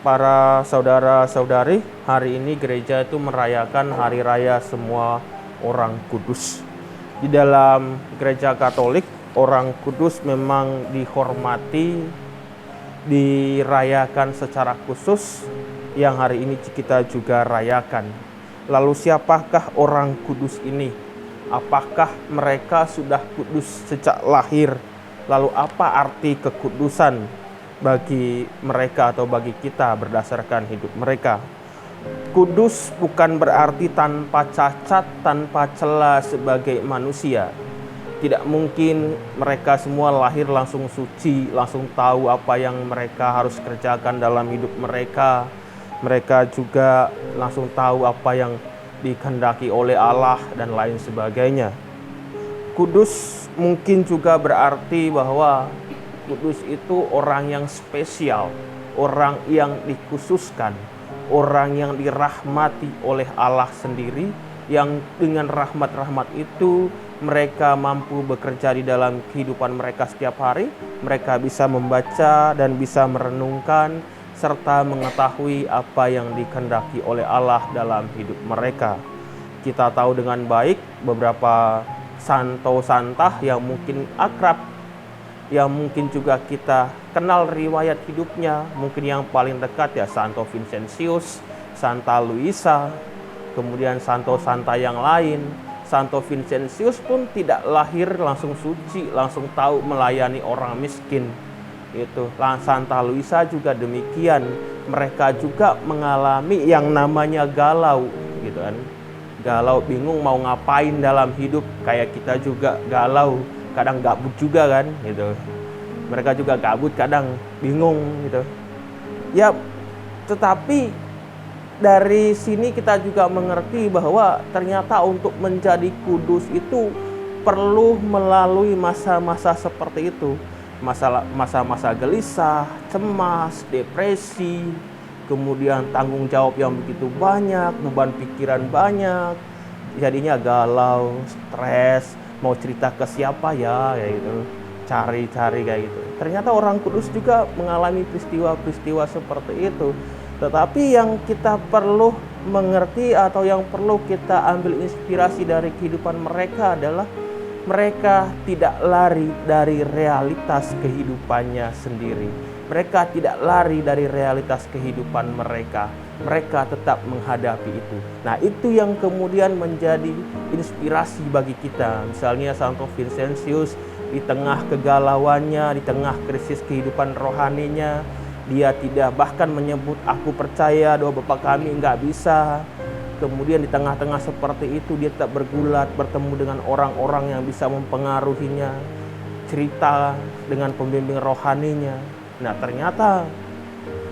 Para saudara-saudari, hari ini gereja itu merayakan hari raya semua orang kudus. Di dalam gereja Katolik, orang kudus memang dihormati, dirayakan secara khusus, yang hari ini kita juga rayakan. Lalu siapakah orang kudus ini? Apakah mereka sudah kudus sejak lahir? Lalu apa arti kekudusan bagi mereka atau bagi kita berdasarkan hidup mereka? Kudus bukan berarti tanpa cacat, tanpa celah sebagai manusia. Tidak mungkin mereka semua lahir langsung suci, langsung tahu apa yang mereka harus kerjakan dalam hidup mereka. Mereka juga langsung tahu apa yang dikehendaki oleh Allah dan lain sebagainya. Kudus mungkin juga berarti bahwa kudus itu orang yang spesial, orang yang dikhususkan, orang yang dirahmati oleh Allah sendiri, yang dengan rahmat-rahmat itu mereka mampu bekerja di dalam kehidupan mereka setiap hari. Mereka bisa membaca dan bisa merenungkan serta mengetahui apa yang dikehendaki oleh Allah dalam hidup mereka. Kita tahu dengan baik beberapa santo santah yang mungkin akrab, yang mungkin juga kita kenal riwayat hidupnya. Mungkin yang paling dekat ya Santo Vincentius, Santa Luisa, kemudian santo-santa yang lain. Santo Vincentius pun tidak lahir langsung suci, langsung tahu melayani orang miskin. Itu. Santa Luisa juga demikian. Mereka juga mengalami yang namanya galau, gitu kan. Galau, bingung mau ngapain dalam hidup. Kayak kita juga galau, kadang gabut juga kan, gitu. Mereka juga gabut, kadang bingung, gitu. Ya, tetapi dari sini kita juga mengerti bahwa ternyata untuk menjadi kudus itu perlu melalui masa-masa seperti itu. Masa-masa gelisah, cemas, depresi, kemudian tanggung jawab yang begitu banyak, beban pikiran banyak, jadinya galau, stres, mau cerita ke siapa ya, kayak gitu, cari-cari kayak gitu. Ternyata orang kudus juga mengalami peristiwa-peristiwa seperti itu. Tetapi yang kita perlu mengerti atau yang perlu kita ambil inspirasi dari kehidupan mereka adalah mereka tidak lari dari realitas kehidupannya sendiri. Mereka tidak lari dari realitas kehidupan mereka. Mereka tetap menghadapi itu. Nah, itu yang kemudian menjadi inspirasi bagi kita. Misalnya Santo Vincentius, di tengah kegalauannya, di tengah krisis kehidupan rohaninya, dia tidak bahkan menyebut aku percaya doa Bapa kami, enggak bisa. Kemudian di tengah-tengah seperti itu dia tetap bergulat, bertemu dengan orang-orang yang bisa mempengaruhinya, cerita dengan pembimbing rohaninya. Nah, ternyata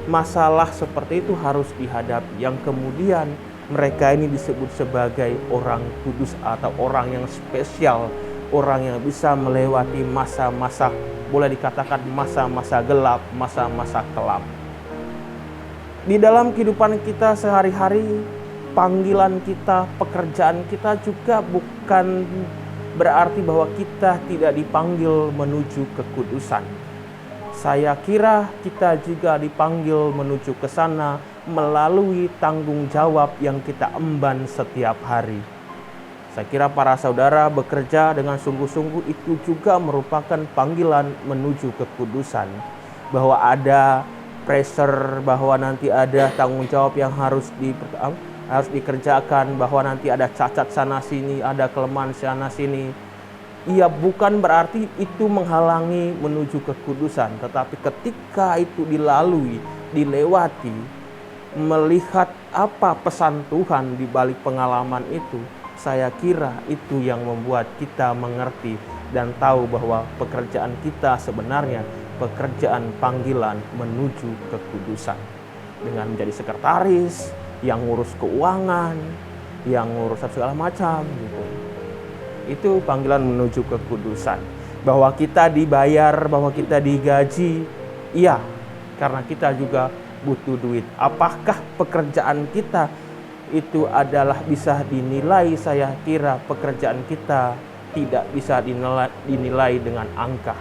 masalah seperti itu harus dihadapi, yang kemudian mereka ini disebut sebagai orang kudus atau orang yang spesial, orang yang bisa melewati masa-masa, boleh dikatakan masa-masa gelap, masa-masa kelam. Di dalam kehidupan kita sehari-hari, panggilan kita, pekerjaan kita juga bukan berarti bahwa kita tidak dipanggil menuju kekudusan. Saya kira kita juga dipanggil menuju ke sana melalui tanggung jawab yang kita emban setiap hari. Saya kira para saudara bekerja dengan sungguh-sungguh itu juga merupakan panggilan menuju kekudusan. Bahwa ada pressure, bahwa nanti ada tanggung jawab yang harus dikerjakan, bahwa nanti ada cacat sana sini, ada kelemahan sana sini. Ia bukan berarti itu menghalangi menuju kekudusan, tetapi ketika itu dilalui, dilewati, melihat apa pesan Tuhan di balik pengalaman itu, saya kira itu yang membuat kita mengerti dan tahu bahwa pekerjaan kita sebenarnya pekerjaan panggilan menuju kekudusan. Dengan menjadi sekretaris, yang ngurus keuangan, yang ngurus segala macam gitu. Itu panggilan menuju kekudusan. Bahwa kita dibayar, bahwa kita digaji, iya, karena kita juga butuh duit. Apakah pekerjaan kita itu adalah bisa dinilai? Saya kira pekerjaan kita tidak bisa dinilai dengan angka.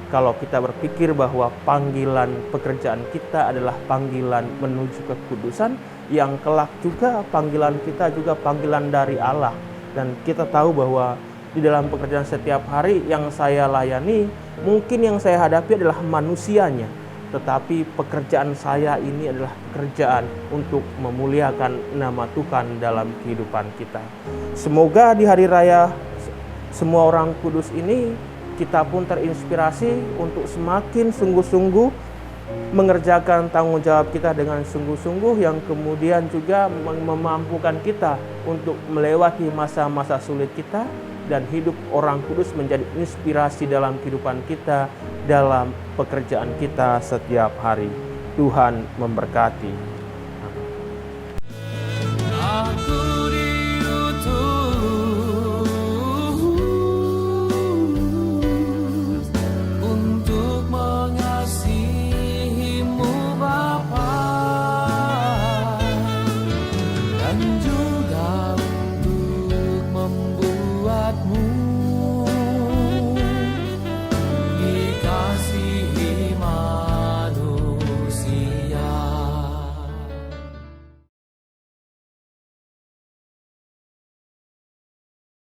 Kalau kita berpikir bahwa panggilan pekerjaan kita adalah panggilan menuju kekudusan, yang kelak juga panggilan kita juga panggilan dari Allah. Dan kita tahu bahwa di dalam pekerjaan setiap hari yang saya layani, mungkin yang saya hadapi adalah manusianya, tetapi pekerjaan saya ini adalah pekerjaan untuk memuliakan nama Tuhan dalam kehidupan kita. Semoga di hari raya semua orang kudus ini kita pun terinspirasi untuk semakin sungguh-sungguh mengerjakan tanggung jawab kita dengan sungguh-sungguh, yang kemudian juga memampukan kita untuk melewati masa-masa sulit kita, dan hidup orang kudus menjadi inspirasi dalam kehidupan kita, dalam pekerjaan kita setiap hari. Tuhan memberkati.